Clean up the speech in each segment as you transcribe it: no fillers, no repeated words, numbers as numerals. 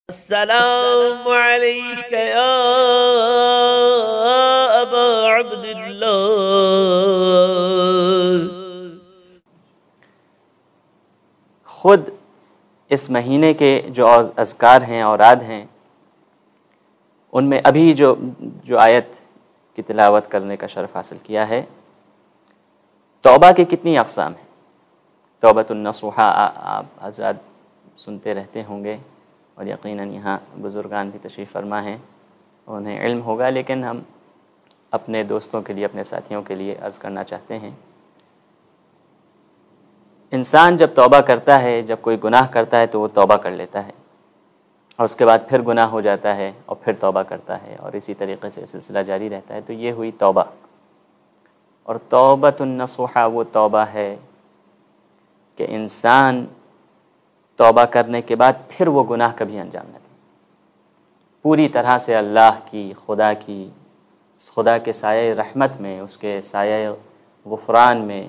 السلام علیک یا ابا عبداللہ۔ خود اس مہینے کے جو اذکار ہیں اوراد ہیں، ان میں ابھی جو آیت کی تلاوت کرنے کا شرف حاصل کیا ہے، توبہ کی کتنی اقسام ہیں۔ توبۃ النصوحہ آپ حضرات سنتے رہتے ہوں گے، اور یقیناً یہاں بزرگان بھی تشریف فرما ہیں، انہیں علم ہوگا، لیکن ہم اپنے دوستوں کے لیے، اپنے ساتھیوں کے لیے عرض کرنا چاہتے ہیں۔ انسان جب توبہ کرتا ہے، جب کوئی گناہ کرتا ہے تو وہ توبہ کر لیتا ہے، اور اس کے بعد پھر گناہ ہو جاتا ہے اور پھر توبہ کرتا ہے، اور اسی طریقے سے سلسلہ جاری رہتا ہے۔ تو یہ ہوئی توبہ۔ اور توبۃ النصوحہ وہ توبہ ہے کہ انسان توبہ کرنے کے بعد پھر وہ گناہ کبھی انجام نہ دے، پوری طرح سے اللہ کی، خدا کے سایہ رحمت میں، اس کے سایہ غفران میں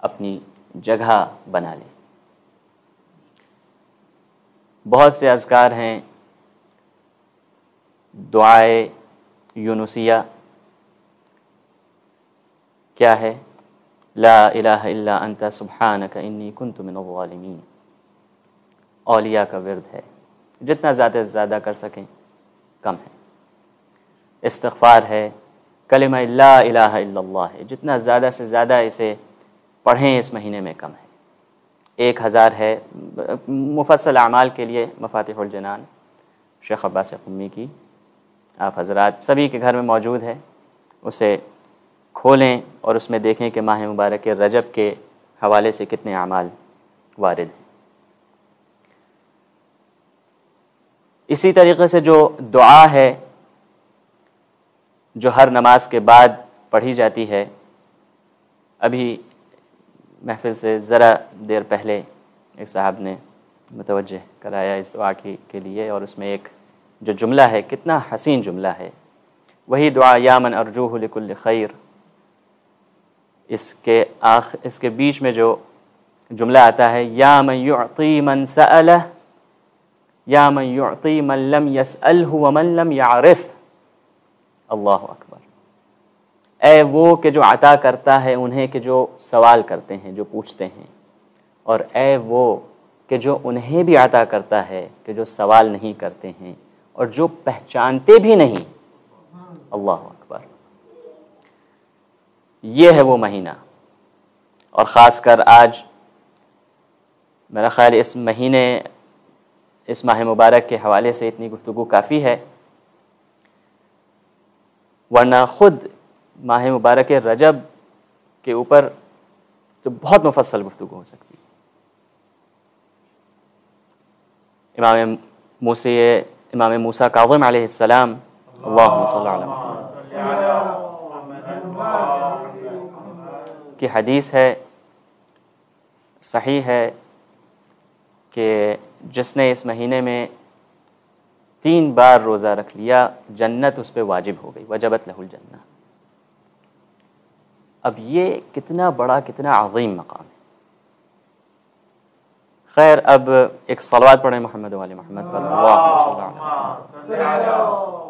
اپنی جگہ بنا لے۔ بہت سے اذکار ہیں، دعائے یونسیہ کیا ہے؟ لا الہ الا انت سبحانک انی کنت من الظالمین، اولیاء کا ورد ہے، جتنا زیادہ سے زیادہ کر سکیں کم ہے۔ استغفار ہے، کلمہ لا الہ الا اللہ ہے، جتنا زیادہ سے زیادہ اسے پڑھیں اس مہینے میں کم ہے۔ 1000 ہے۔ مفصل اعمال کے لیے مفاتیح الجنان شیخ عباس قمی کی، آپ حضرات سبھی کے گھر میں موجود ہے، اسے کھولیں اور اس میں دیکھیں کہ ماہ مبارک رجب کے حوالے سے کتنے اعمال وارد ہیں۔ اسی طریقے سے جو دعا ہے جو ہر نماز کے بعد پڑھی جاتی ہے، ابھی محفل سے ذرا دیر پہلے ایک صاحب نے متوجہ کرایا اس دعا کے لیے، اور اس میں ایک جو جملہ ہے، کتنا حسین جملہ ہے، وہی دعا یا من ارجوہ لکل خیر، اس کے بیچ میں جو جملہ آتا ہے، یا من یعطی من سألہ یا من یعطی من لم یسألہ ومن لم یعرف، اللہ اکبر۔ اے وہ کہ جو عطا کرتا ہے انہیں کہ جو سوال کرتے ہیں، جو پوچھتے ہیں، اور اے وہ کہ جو انہیں بھی عطا کرتا ہے کہ جو سوال نہیں کرتے ہیں اور جو پہچانتے بھی نہیں، اللہ اکبر۔ یہ ہے وہ مہینہ، اور خاص کر آج میرا خیال اس ماہ مبارک کے حوالے سے اتنی گفتگو کافی ہے، ورنہ خود ماہ مبارک رجب کے اوپر تو بہت مفصل گفتگو ہو سکتی ہے۔ امام موسیٰ کاظم علیہ السلام، اللہم صلی علی محمد، کی حدیث ہے، صحیح ہے، کہ جس نے اس مہینے میں 3 بار روزہ رکھ لیا، جنت اس پہ واجب ہو گئی، وجبت لہ الجنہ۔ اب یہ کتنا بڑا، کتنا عظیم مقام ہے۔ خیر، اب ایک صلوات پڑھیں محمد و آل محمد پر، اللہم صلی علی محمد۔